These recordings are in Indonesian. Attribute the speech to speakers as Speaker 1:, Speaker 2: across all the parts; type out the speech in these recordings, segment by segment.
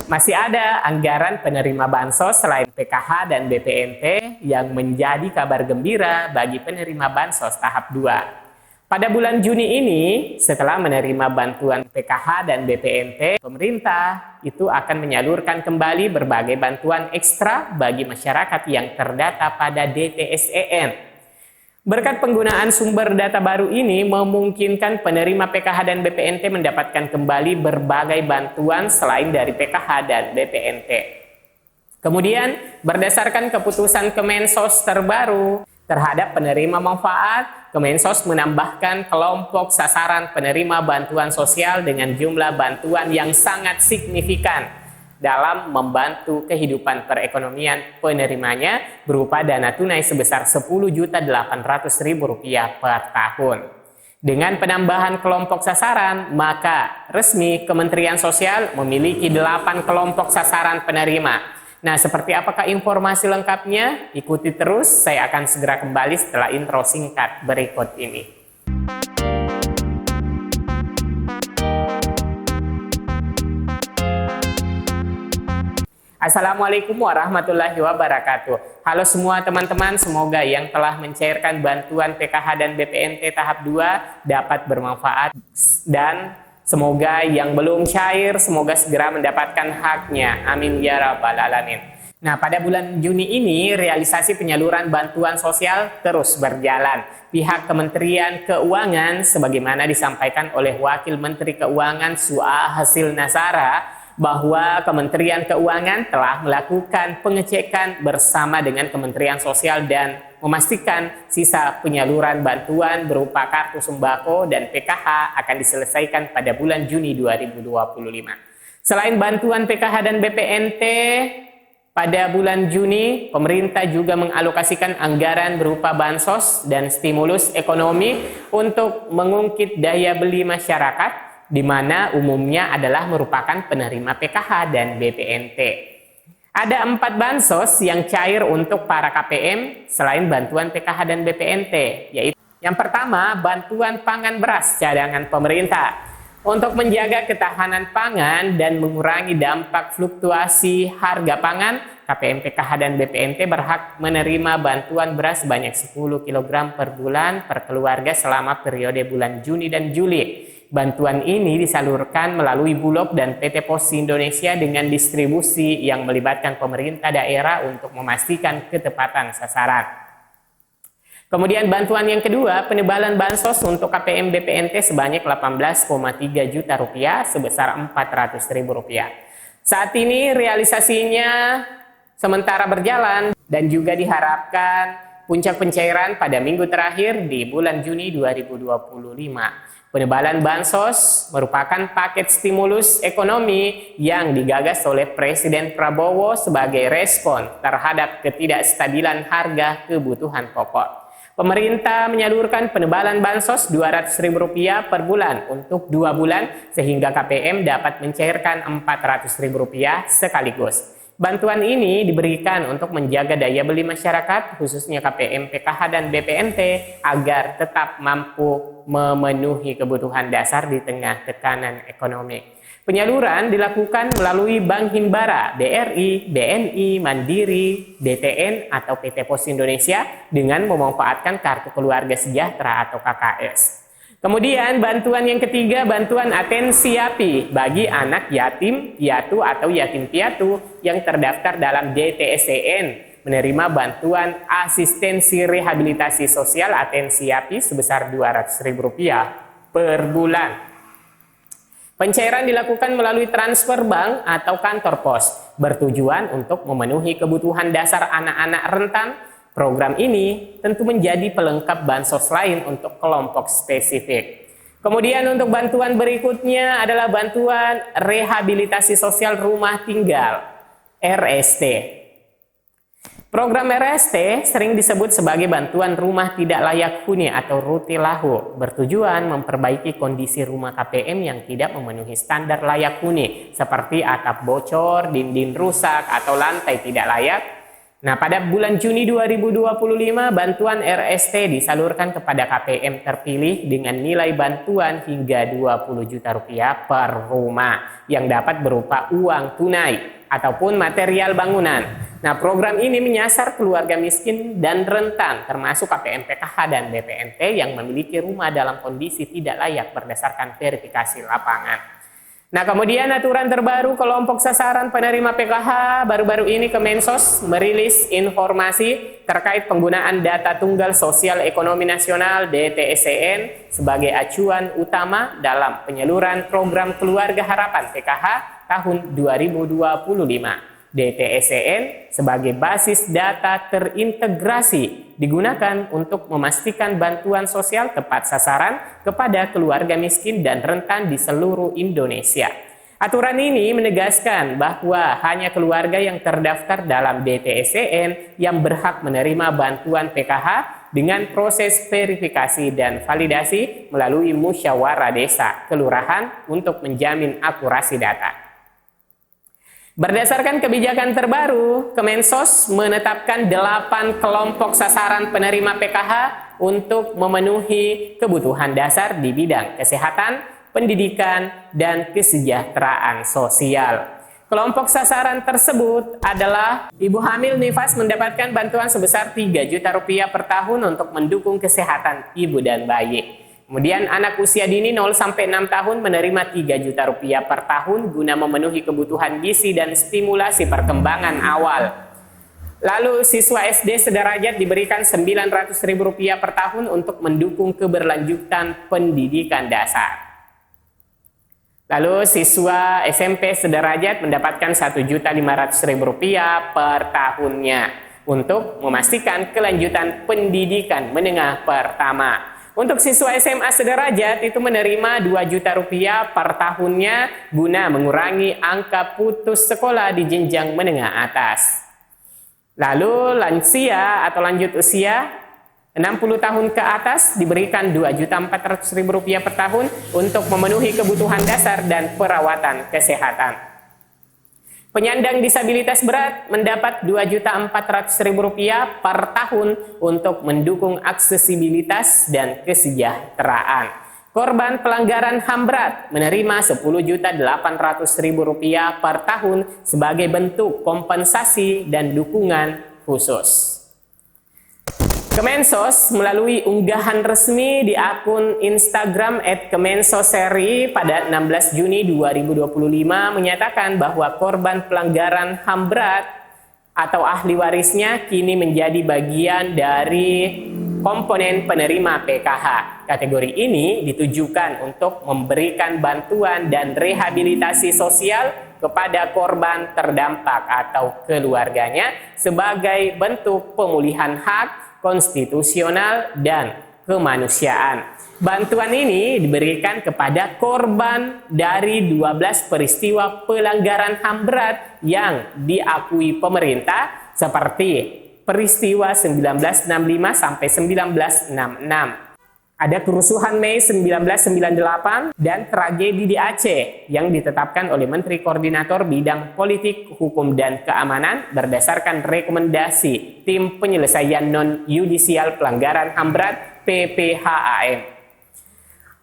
Speaker 1: Masih ada anggaran penerima bansos selain PKH dan BPNT yang menjadi kabar gembira bagi penerima bansos tahap 2. Pada bulan Juni ini, setelah menerima bantuan PKH dan BPNT, pemerintah itu akan menyalurkan kembali berbagai bantuan ekstra bagi masyarakat yang terdata pada DTSEN. Berkat penggunaan sumber data baru ini memungkinkan penerima PKH dan BPNT mendapatkan kembali berbagai bantuan selain dari PKH dan BPNT. Kemudian, berdasarkan keputusan Kemensos terbaru terhadap penerima manfaat, Kemensos menambahkan kelompok sasaran penerima bantuan sosial dengan jumlah bantuan yang sangat signifikan dalam membantu kehidupan perekonomian penerimanya berupa dana tunai sebesar Rp10.800.000 per tahun. Dengan penambahan kelompok sasaran, maka resmi Kementerian Sosial memiliki 8 kelompok sasaran penerima. Nah, seperti apakah informasi lengkapnya? Ikuti terus, saya akan segera kembali setelah intro singkat berikut ini. Assalamualaikum warahmatullahi wabarakatuh. Halo semua teman-teman, semoga yang telah mencairkan bantuan PKH dan BPNT tahap 2 dapat bermanfaat dan semoga yang belum cair semoga segera mendapatkan haknya. Amin ya rabbal alamin. Nah, pada bulan Juni ini realisasi penyaluran bantuan sosial terus berjalan. Pihak Kementerian Keuangan sebagaimana disampaikan oleh Wakil Menteri Keuangan Su'a Hasil Nasara bahwa Kementerian Keuangan telah melakukan pengecekan bersama dengan Kementerian Sosial dan memastikan sisa penyaluran bantuan berupa kartu sembako dan PKH akan diselesaikan pada bulan Juni 2025. Selain bantuan PKH dan BPNT, pada bulan Juni, pemerintah juga mengalokasikan anggaran berupa bansos dan stimulus ekonomi untuk mengungkit daya beli masyarakat, di mana umumnya adalah merupakan penerima PKH dan BPNT. Ada 4 bansos yang cair untuk para KPM selain bantuan PKH dan BPNT, yaitu yang pertama, bantuan pangan beras cadangan pemerintah. Untuk menjaga ketahanan pangan dan mengurangi dampak fluktuasi harga pangan, KPM PKH dan BPNT berhak menerima bantuan beras sebanyak 10 kg per bulan per keluarga selama periode bulan Juni dan Juli. Bantuan ini disalurkan melalui Bulog dan PT Pos Indonesia dengan distribusi yang melibatkan pemerintah daerah untuk memastikan ketepatan sasaran. Kemudian bantuan yang kedua, penebalan bansos untuk KPM BPNT sebanyak 18,3 juta rupiah sebesar Rp400.000. Saat ini realisasinya sementara berjalan dan juga diharapkan puncak pencairan pada minggu terakhir di bulan Juni 2025. Penebalan bansos merupakan paket stimulus ekonomi yang digagas oleh Presiden Prabowo sebagai respon terhadap ketidakstabilan harga kebutuhan pokok. Pemerintah menyalurkan penebalan bansos Rp200.000 per bulan untuk 2 bulan sehingga KPM dapat mencairkan Rp400.000 sekaligus. Bantuan ini diberikan untuk menjaga daya beli masyarakat, khususnya KPM, PKH, dan BPNT, agar tetap mampu memenuhi kebutuhan dasar di tengah tekanan ekonomi. Penyaluran dilakukan melalui Bank Himbara, BRI, BNI, Mandiri, DTN, atau PT Pos Indonesia dengan memanfaatkan Kartu Keluarga Sejahtera atau KKS. Kemudian bantuan yang ketiga, bantuan atensi API bagi anak yatim, piatu atau yatim piatu yang terdaftar dalam DTSEN menerima bantuan asistensi rehabilitasi sosial atensi API sebesar Rp200.000 per bulan. Pencairan dilakukan melalui transfer bank atau kantor pos, bertujuan untuk memenuhi kebutuhan dasar anak-anak rentan. Program ini tentu menjadi pelengkap bansos lain untuk kelompok spesifik. Kemudian untuk bantuan berikutnya adalah bantuan rehabilitasi sosial rumah tinggal, RST. Program RST sering disebut sebagai bantuan rumah tidak layak huni atau RUTILAHU, bertujuan memperbaiki kondisi rumah KPM yang tidak memenuhi standar layak huni, seperti atap bocor, dinding rusak, atau lantai tidak layak. Nah, pada bulan Juni 2025, bantuan RST disalurkan kepada KPM terpilih dengan nilai bantuan hingga 20 juta rupiah per rumah yang dapat berupa uang tunai ataupun material bangunan. Nah, program ini menyasar keluarga miskin dan rentan termasuk KPM PKH dan BPNT yang memiliki rumah dalam kondisi tidak layak berdasarkan verifikasi lapangan. Nah, kemudian aturan terbaru kelompok sasaran penerima PKH, baru-baru ini Kemensos merilis informasi terkait penggunaan data tunggal sosial ekonomi nasional DTSEN sebagai acuan utama dalam penyaluran program keluarga harapan PKH tahun 2025. DTSEN sebagai basis data terintegrasi digunakan untuk memastikan bantuan sosial tepat sasaran kepada keluarga miskin dan rentan di seluruh Indonesia. Aturan ini menegaskan bahwa hanya keluarga yang terdaftar dalam DTSEN yang berhak menerima bantuan PKH dengan proses verifikasi dan validasi melalui musyawarah desa kelurahan untuk menjamin akurasi data. Berdasarkan kebijakan terbaru, Kemensos menetapkan 8 kelompok sasaran penerima PKH untuk memenuhi kebutuhan dasar di bidang kesehatan, pendidikan, dan kesejahteraan sosial. Kelompok sasaran tersebut adalah ibu hamil nifas mendapatkan bantuan sebesar 3 juta rupiah per tahun untuk mendukung kesehatan ibu dan bayi. Kemudian anak usia dini 0-6 tahun menerima 3 juta rupiah per tahun guna memenuhi kebutuhan gizi dan stimulasi perkembangan awal. Lalu siswa SD sederajat diberikan Rp900.000 per tahun untuk mendukung keberlanjutan pendidikan dasar. Lalu siswa SMP sederajat mendapatkan Rp1.500.000 per tahunnya untuk memastikan kelanjutan pendidikan menengah pertama. Untuk siswa SMA sederajat itu menerima Rp2 juta per tahunnya guna mengurangi angka putus sekolah di jenjang menengah atas. Lalu lansia atau lanjut usia 60 tahun ke atas diberikan Rp2.400.000 per tahun untuk memenuhi kebutuhan dasar dan perawatan kesehatan. Penyandang disabilitas berat mendapat Rp2.400.000 per tahun untuk mendukung aksesibilitas dan kesejahteraan. Korban pelanggaran HAM berat menerima Rp10.800.000 per tahun sebagai bentuk kompensasi dan dukungan khusus. Kemensos melalui unggahan resmi di akun Instagram @kemensoseri pada 16 Juni 2025 menyatakan bahwa korban pelanggaran HAM berat atau ahli warisnya kini menjadi bagian dari komponen penerima PKH. Kategori ini ditujukan untuk memberikan bantuan dan rehabilitasi sosial kepada korban terdampak atau keluarganya sebagai bentuk pemulihan hak konstitusional dan kemanusiaan. Bantuan ini diberikan kepada korban dari 12 peristiwa pelanggaran HAM berat yang diakui pemerintah seperti peristiwa 1965 sampai 1966. Ada kerusuhan Mei 1998 dan tragedi di Aceh yang ditetapkan oleh Menteri Koordinator Bidang Politik, Hukum, dan Keamanan berdasarkan rekomendasi Tim Penyelesaian Non-Yudisial Pelanggaran HAM berat PPHAM.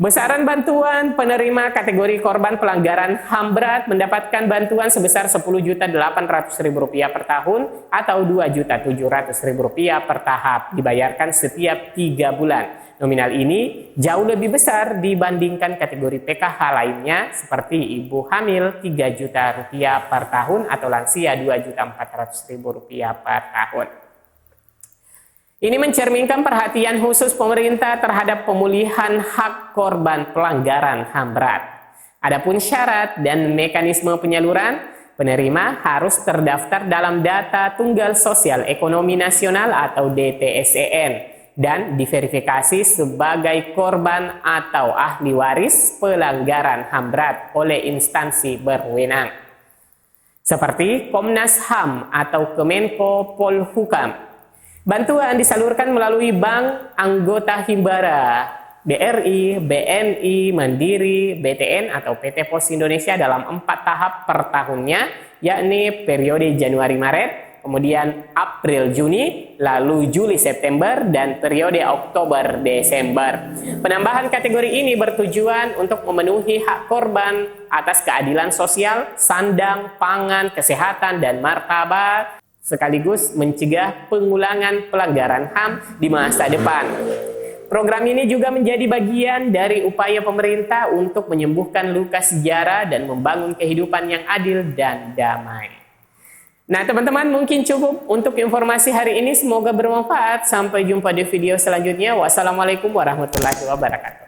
Speaker 1: Besaran bantuan penerima kategori korban pelanggaran HAM berat mendapatkan bantuan sebesar Rp10.800.000 per tahun atau Rp2.700.000 per tahap dibayarkan setiap 3 bulan. Nominal ini jauh lebih besar dibandingkan kategori PKH lainnya seperti ibu hamil Rp3 juta per tahun atau lansia Rp2.400.000 per tahun. Ini mencerminkan perhatian khusus pemerintah terhadap pemulihan hak korban pelanggaran HAM berat. Adapun syarat dan mekanisme penyaluran, penerima harus terdaftar dalam data tunggal sosial ekonomi nasional atau DTSEN dan diverifikasi sebagai korban atau ahli waris pelanggaran HAM berat oleh instansi berwenang seperti Komnas HAM atau Kemenko Polhukam. Bantuan disalurkan melalui bank anggota Himbara, BRI, BNI, Mandiri, BTN atau PT Pos Indonesia dalam 4 tahap per tahunnya, yakni periode Januari-Maret, kemudian April Juni, lalu Juli September, dan periode Oktober Desember. Penambahan kategori ini bertujuan untuk memenuhi hak korban atas keadilan sosial, sandang, pangan, kesehatan, dan martabat, sekaligus mencegah pengulangan pelanggaran HAM di masa depan. Program ini juga menjadi bagian dari upaya pemerintah untuk menyembuhkan luka sejarah dan membangun kehidupan yang adil dan damai. Nah, teman-teman, mungkin cukup untuk informasi hari ini. Semoga bermanfaat. Sampai jumpa di video selanjutnya. Wassalamualaikum warahmatullahi wabarakatuh.